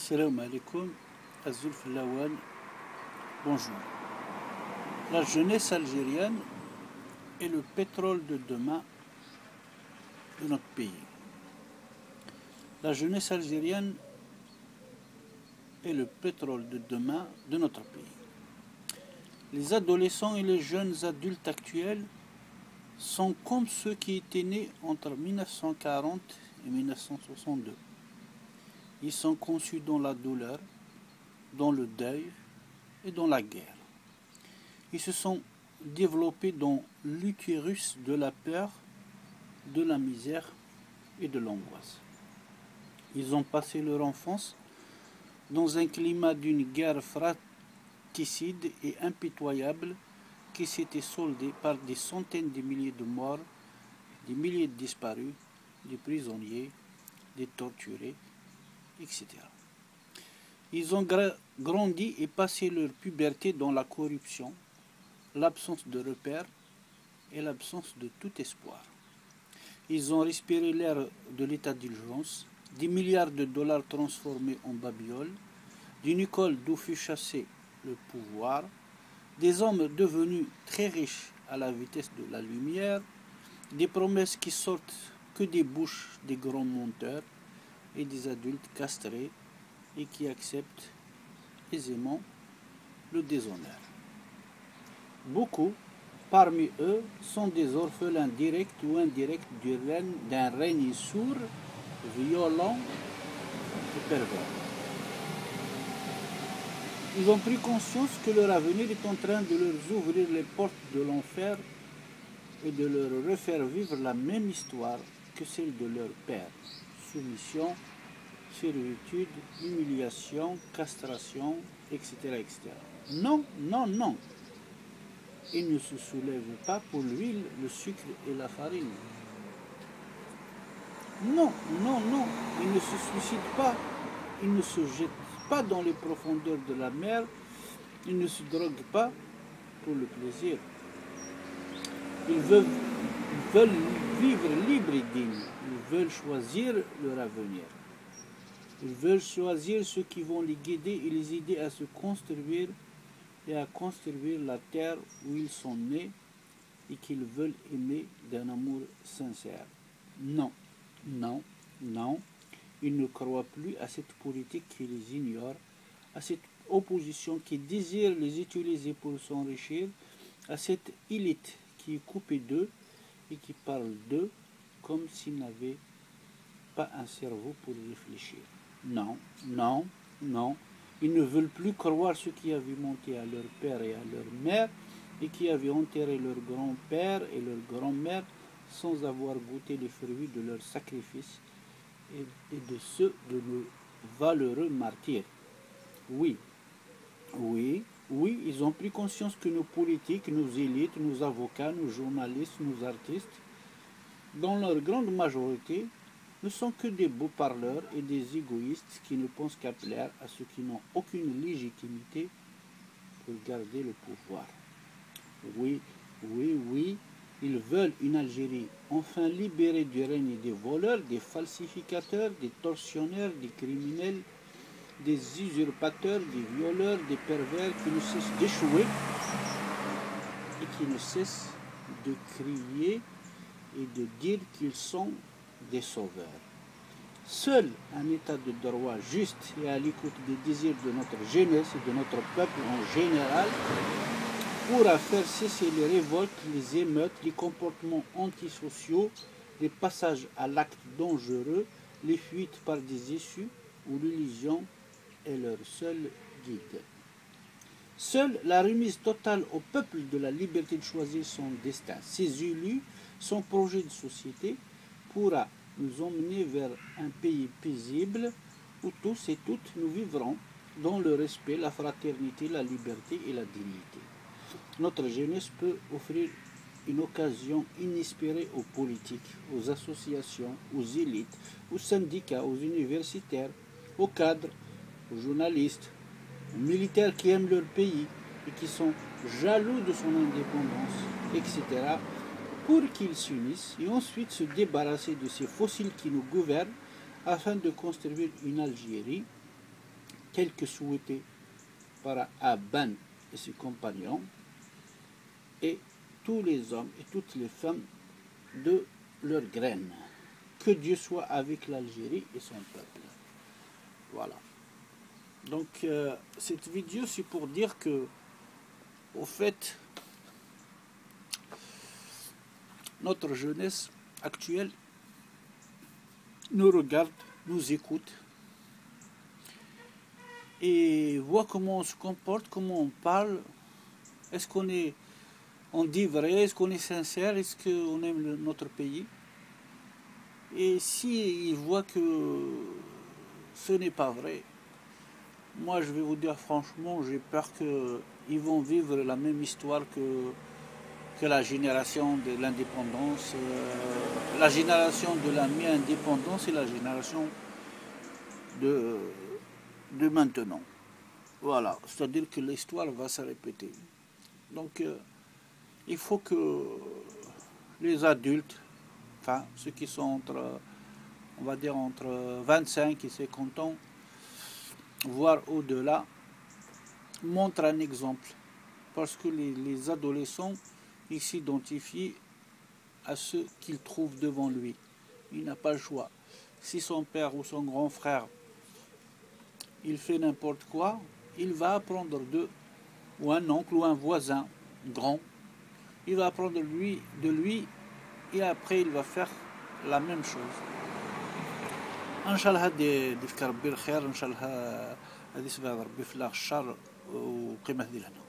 Assalamu alaikum, Azulf Lawan, bonjour. La jeunesse algérienne est le pétrole de demain de notre pays. La jeunesse algérienne est le pétrole de demain de notre pays. Les adolescents et les jeunes adultes actuels sont comme ceux qui étaient nés entre 1940 et 1962. Ils sont conçus dans la douleur, dans le deuil et dans la guerre. Ils se sont développés dans l'utérus de la peur, de la misère et de l'angoisse. Ils ont passé leur enfance dans un climat d'une guerre fratricide et impitoyable qui s'était soldée par des centaines de milliers de morts, des milliers de disparus, des prisonniers, des torturés, etc. Ils ont grandi et passé leur puberté dans la corruption, l'absence de repères et l'absence de tout espoir. Ils ont respiré l'air de l'état d'urgence, des milliards de dollars transformés en babioles, d'une école d'où fut chassé le pouvoir, des hommes devenus très riches à la vitesse de la lumière, des promesses qui sortent que des bouches des grands menteurs et des adultes castrés et qui acceptent aisément le déshonneur. Beaucoup, parmi eux, sont des orphelins directs ou indirects d'un règne sourd, violent et pervers. Ils ont pris conscience que leur avenir est en train de leur ouvrir les portes de l'enfer et de leur refaire vivre la même histoire que celle de leur père. Soumission, servitude, humiliation, castration, etc., etc. Non, non, non. Ils ne se soulèvent pas pour l'huile, le sucre et la farine. Non, non, non. Ils ne se suicident pas. Ils ne se jettent pas dans les profondeurs de la mer. Ils ne se droguent pas pour le plaisir. Ils veulent vivre libres et dignes. Ils veulent choisir leur avenir. Ils veulent choisir ceux qui vont les guider et les aider à se construire et à construire la terre où ils sont nés et qu'ils veulent aimer d'un amour sincère. Non, non, non. Ils ne croient plus à cette politique qui les ignore, à cette opposition qui désire les utiliser pour s'enrichir, à cette élite qui est coupée d'eux et qui parle d'eux comme s'ils n'avaient pas un cerveau pour réfléchir. Non, non, non. Ils ne veulent plus croire ce qui avait monté à leur père et à leur mère et qui avaient enterré leur grand-père et leur grand-mère sans avoir goûté les fruits de leur sacrifice et de ceux de nos valeureux martyrs. Oui, oui, oui, ils ont pris conscience que nos politiques, nos élites, nos avocats, nos journalistes, nos artistes, dans leur grande majorité, ne sont que des beaux parleurs et des égoïstes qui ne pensent qu'à plaire à ceux qui n'ont aucune légitimité pour garder le pouvoir. Oui, oui, oui, ils veulent une Algérie enfin libérée du règne des voleurs, des falsificateurs, des tortionnaires, des criminels, des usurpateurs, des violeurs, des pervers qui ne cessent d'échouer et qui ne cessent de crier et de dire qu'ils sont des sauveurs. Seul un état de droit juste et à l'écoute des désirs de notre jeunesse et de notre peuple en général pourra faire cesser les révoltes, les émeutes, les comportements antisociaux, les passages à l'acte dangereux, les fuites par des issues où l'illusion est leur seul guide. Seule la remise totale au peuple de la liberté de choisir son destin, ses élus, son projet de société, pourra nous emmener vers un pays paisible où tous et toutes nous vivrons dans le respect, la fraternité, la liberté et la dignité. Notre jeunesse peut offrir une occasion inespérée aux politiques, aux associations, aux élites, aux syndicats, aux universitaires, aux cadres, aux journalistes, aux militaires qui aiment leur pays et qui sont jaloux de son indépendance, etc., pour qu'ils s'unissent et ensuite se débarrasser de ces fossiles qui nous gouvernent afin de construire une Algérie tel que souhaité par Aban et ses compagnons, et tous les hommes et toutes les femmes de leur graine. Que Dieu soit avec l'Algérie et son peuple. Voilà. Donc cette vidéo, c'est pour dire que, au fait, notre jeunesse actuelle nous regarde, nous écoute et voit comment on se comporte, comment on parle. Est-ce on dit vrai, est-ce qu'on est sincère, est-ce qu'on aime notre pays? Et s'ils voient que ce n'est pas vrai, moi je vais vous dire franchement, j'ai peur qu'ils vont vivre la même histoire que la génération de l'indépendance. La génération de la mi-indépendance et la génération de maintenant. Voilà, c'est-à-dire que l'histoire va se répéter. Donc il faut que les adultes, enfin ceux qui sont entre, on va dire entre 25 et 50 ans, voire au-delà, montrent un exemple. Parce que les adolescents, ils s'identifient à ce qu'ils trouvent devant lui. Il n'a pas le choix. Si son père ou son grand frère, il fait n'importe quoi, il va apprendre d'eux, ou un oncle ou un voisin grand, il va apprendre de lui et après il va faire la même chose. Inch'Allah هذه ذكر بالخير، إن شاء الله هذه سبب ربي في الشر وقيمة ذي لنا.